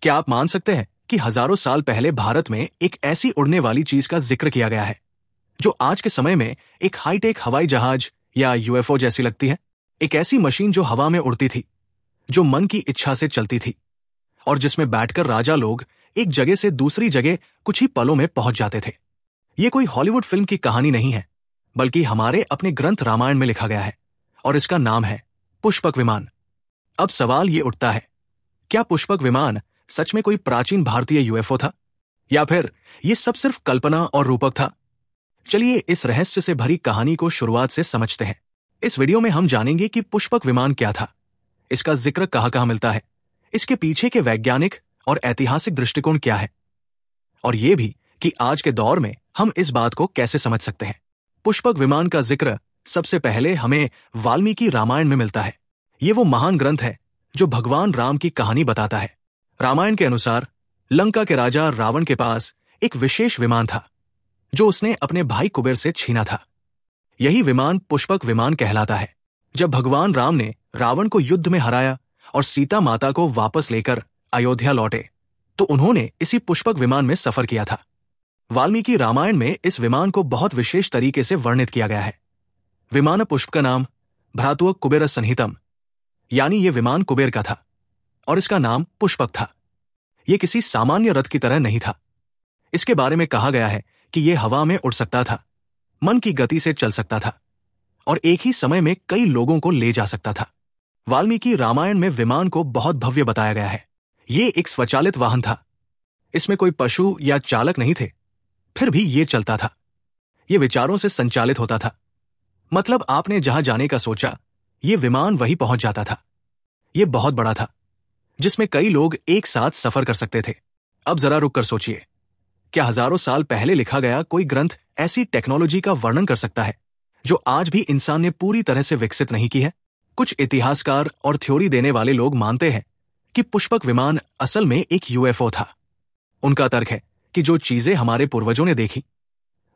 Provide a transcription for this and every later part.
क्या आप मान सकते हैं कि हजारों साल पहले भारत में एक ऐसी उड़ने वाली चीज का जिक्र किया गया है जो आज के समय में एक हाईटेक हवाई जहाज या यूएफओ जैसी लगती है? एक ऐसी मशीन जो हवा में उड़ती थी, जो मन की इच्छा से चलती थी और जिसमें बैठकर राजा लोग एक जगह से दूसरी जगह कुछ ही पलों में पहुंच जाते थे। ये कोई हॉलीवुड फिल्म की कहानी नहीं है, बल्कि हमारे अपने ग्रंथ रामायण में लिखा गया है और इसका नाम है पुष्पक विमान। अब सवाल ये उठता है, क्या पुष्पक विमान सच में कोई प्राचीन भारतीय यूएफओ था या फिर ये सब सिर्फ कल्पना और रूपक था? चलिए इस रहस्य से भरी कहानी को शुरुआत से समझते हैं। इस वीडियो में हम जानेंगे कि पुष्पक विमान क्या था, इसका जिक्र कहां मिलता है, इसके पीछे के वैज्ञानिक और ऐतिहासिक दृष्टिकोण क्या है, और ये भी कि आज के दौर में हम इस बात को कैसे समझ सकते हैं। पुष्पक विमान का जिक्र सबसे पहले हमें वाल्मीकि रामायण में मिलता है। ये वो महान ग्रंथ है जो भगवान राम की कहानी बताता है। रामायण के अनुसार लंका के राजा रावण के पास एक विशेष विमान था जो उसने अपने भाई कुबेर से छीना था। यही विमान पुष्पक विमान कहलाता है। जब भगवान राम ने रावण को युद्ध में हराया और सीता माता को वापस लेकर अयोध्या लौटे तो उन्होंने इसी पुष्पक विमान में सफर किया था। वाल्मीकि रामायण में इस विमान को बहुत विशेष तरीके से वर्णित किया गया है। विमान पुष्प का नाम भ्रातुअ कुबेर संहितम, यानी ये विमान कुबेर का था और इसका नाम पुष्पक था। यह किसी सामान्य रथ की तरह नहीं था। इसके बारे में कहा गया है कि यह हवा में उड़ सकता था, मन की गति से चल सकता था और एक ही समय में कई लोगों को ले जा सकता था। वाल्मीकि रामायण में विमान को बहुत भव्य बताया गया है। यह एक स्वचालित वाहन था। इसमें कोई पशु या चालक नहीं थे, फिर भी यह चलता था। यह विचारों से संचालित होता था। मतलब आपने जहां जाने का सोचा, यह विमान वहीं पहुंच जाता था। यह बहुत बड़ा था, जिसमें कई लोग एक साथ सफर कर सकते थे। अब जरा रुक कर सोचिए, क्या हजारों साल पहले लिखा गया कोई ग्रंथ ऐसी टेक्नोलॉजी का वर्णन कर सकता है जो आज भी इंसान ने पूरी तरह से विकसित नहीं की है? कुछ इतिहासकार और थ्योरी देने वाले लोग मानते हैं कि पुष्पक विमान असल में एक यूएफओ था। उनका तर्क है कि जो चीजें हमारे पूर्वजों ने देखी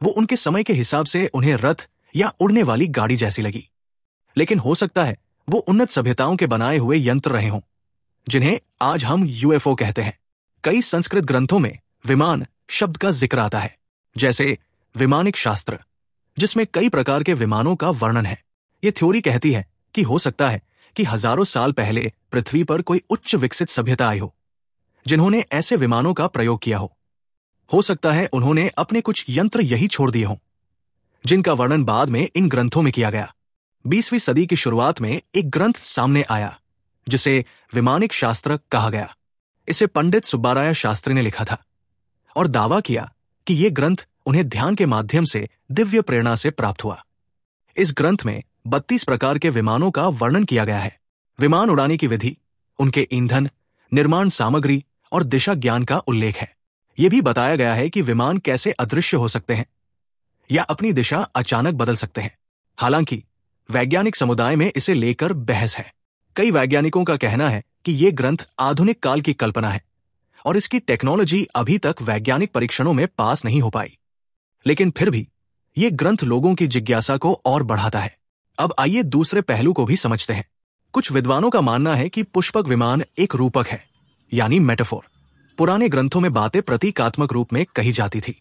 वो उनके समय के हिसाब से उन्हें रथ या उड़ने वाली गाड़ी जैसी लगी, लेकिन हो सकता है वो उन्नत सभ्यताओं के बनाए हुए यंत्र रहे हों जिन्हें आज हम यूएफओ कहते हैं। कई संस्कृत ग्रंथों में विमान शब्द का जिक्र आता है, जैसे विमानिक शास्त्र, जिसमें कई प्रकार के विमानों का वर्णन है। ये थ्योरी कहती है कि हो सकता है कि हजारों साल पहले पृथ्वी पर कोई उच्च विकसित सभ्यता आई हो जिन्होंने ऐसे विमानों का प्रयोग किया हो सकता है उन्होंने अपने कुछ यंत्र यही छोड़ दिए हों जिनका वर्णन बाद में इन ग्रंथों में किया गया। 20वीं सदी की शुरुआत में एक ग्रंथ सामने आया जिसे विमानिक शास्त्र कहा गया। इसे पंडित सुब्बाराया शास्त्री ने लिखा था और दावा किया कि यह ग्रंथ उन्हें ध्यान के माध्यम से दिव्य प्रेरणा से प्राप्त हुआ। इस ग्रंथ में 32 प्रकार के विमानों का वर्णन किया गया है। विमान उड़ाने की विधि, उनके ईंधन, निर्माण सामग्री और दिशा ज्ञान का उल्लेख है। यह भी बताया गया है कि विमान कैसे अदृश्य हो सकते हैं या अपनी दिशा अचानक बदल सकते हैं। हालांकि वैज्ञानिक समुदाय में इसे लेकर बहस है। कई वैज्ञानिकों का कहना है कि यह ग्रंथ आधुनिक काल की कल्पना है और इसकी टेक्नोलॉजी अभी तक वैज्ञानिक परीक्षणों में पास नहीं हो पाई, लेकिन फिर भी यह ग्रंथ लोगों की जिज्ञासा को और बढ़ाता है। अब आइए दूसरे पहलू को भी समझते हैं। कुछ विद्वानों का मानना है कि पुष्पक विमान एक रूपक है, यानी मेटाफोर। पुराने ग्रंथों में बातें प्रतीकात्मक रूप में कही जाती थी,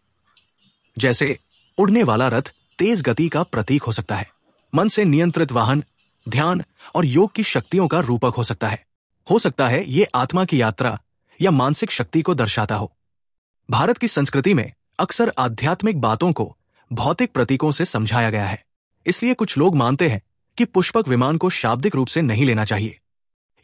जैसे उड़ने वाला रथ तेज गति का प्रतीक हो सकता है, मन से नियंत्रित वाहन ध्यान और योग की शक्तियों का रूपक हो सकता है ये आत्मा की यात्रा या मानसिक शक्ति को दर्शाता हो। भारत की संस्कृति में अक्सर आध्यात्मिक बातों को भौतिक प्रतीकों से समझाया गया है, इसलिए कुछ लोग मानते हैं कि पुष्पक विमान को शाब्दिक रूप से नहीं लेना चाहिए।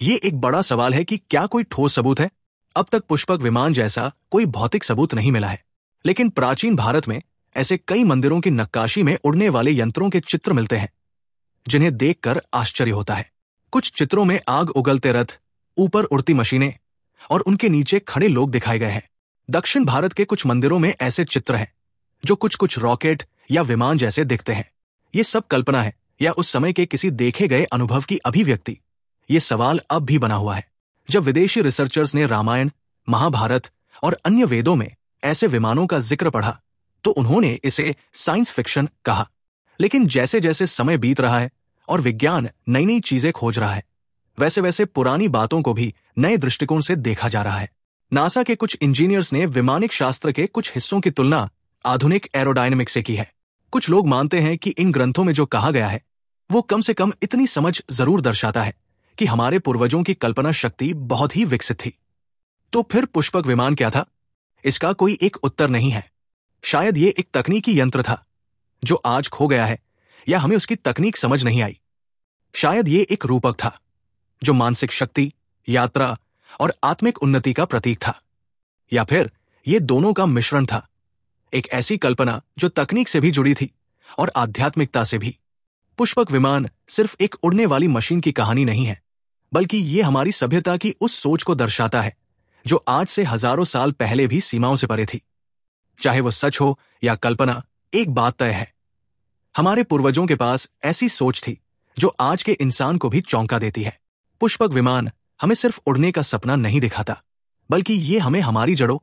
ये एक बड़ा सवाल है कि क्या कोई ठोस सबूत है? अब तक पुष्पक विमान जैसा कोई भौतिक सबूत नहीं मिला है, लेकिन प्राचीन भारत में ऐसे कई मंदिरों की नक्काशी में उड़ने वाले यंत्रों के चित्र मिलते हैं जिन्हें देखकर आश्चर्य होता है। कुछ चित्रों में आग उगलते रथ, ऊपर उड़ती मशीनें और उनके नीचे खड़े लोग दिखाए गए हैं। दक्षिण भारत के कुछ मंदिरों में ऐसे चित्र हैं जो कुछ रॉकेट या विमान जैसे दिखते हैं। ये सब कल्पना है या उस समय के किसी देखे गए अनुभव की अभिव्यक्ति? ये सवाल अब भी बना हुआ है। जब विदेशी रिसर्चर्स ने रामायण, महाभारत और अन्य वेदों में ऐसे विमानों का जिक्र पढ़ा तो उन्होंने इसे साइंस फिक्शन कहा, लेकिन जैसे जैसे समय बीत रहा है और विज्ञान नई नई चीजें खोज रहा है, वैसे वैसे पुरानी बातों को भी नए दृष्टिकोण से देखा जा रहा है। नासा के कुछ इंजीनियर्स ने वैमानिक शास्त्र के कुछ हिस्सों की तुलना आधुनिक एरोडायनेमिक्स से की है। कुछ लोग मानते हैं कि इन ग्रंथों में जो कहा गया है वो कम से कम इतनी समझ जरूर दर्शाता है कि हमारे पूर्वजों की कल्पना शक्ति बहुत ही विकसित थी। तो फिर पुष्पक विमान क्या था? इसका कोई एक उत्तर नहीं है। शायद ये एक तकनीकी यंत्र था जो आज खो गया है, या हमें उसकी तकनीक समझ नहीं आई। शायद ये एक रूपक था जो मानसिक शक्ति, यात्रा और आत्मिक उन्नति का प्रतीक था। या फिर ये दोनों का मिश्रण था, एक ऐसी कल्पना जो तकनीक से भी जुड़ी थी और आध्यात्मिकता से भी। पुष्पक विमान सिर्फ एक उड़ने वाली मशीन की कहानी नहीं है, बल्कि ये हमारी सभ्यता की उस सोच को दर्शाता है जो आज से हजारों साल पहले भी सीमाओं से परे थी। चाहे वो सच हो या कल्पना, एक बात तय है, हमारे पूर्वजों के पास ऐसी सोच थी जो आज के इंसान को भी चौंका देती है। पुष्पक विमान हमें सिर्फ उड़ने का सपना नहीं दिखाता, बल्कि ये हमें हमारी जड़ों,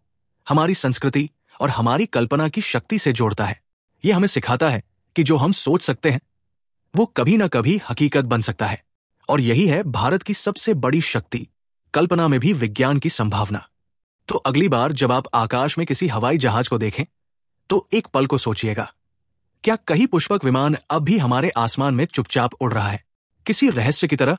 हमारी संस्कृति और हमारी कल्पना की शक्ति से जोड़ता है। ये हमें सिखाता है कि जो हम सोच सकते हैं वो कभी ना कभी हकीकत बन सकता है। और यही है भारत की सबसे बड़ी शक्ति, कल्पना में भी विज्ञान की संभावना। तो अगली बार जब आप आकाश में किसी हवाई जहाज को देखें तो एक पल को सोचिएगा, क्या कहीं पुष्पक विमान अब भी हमारे आसमान में चुपचाप उड़ रहा है, किसी रहस्य की तरह,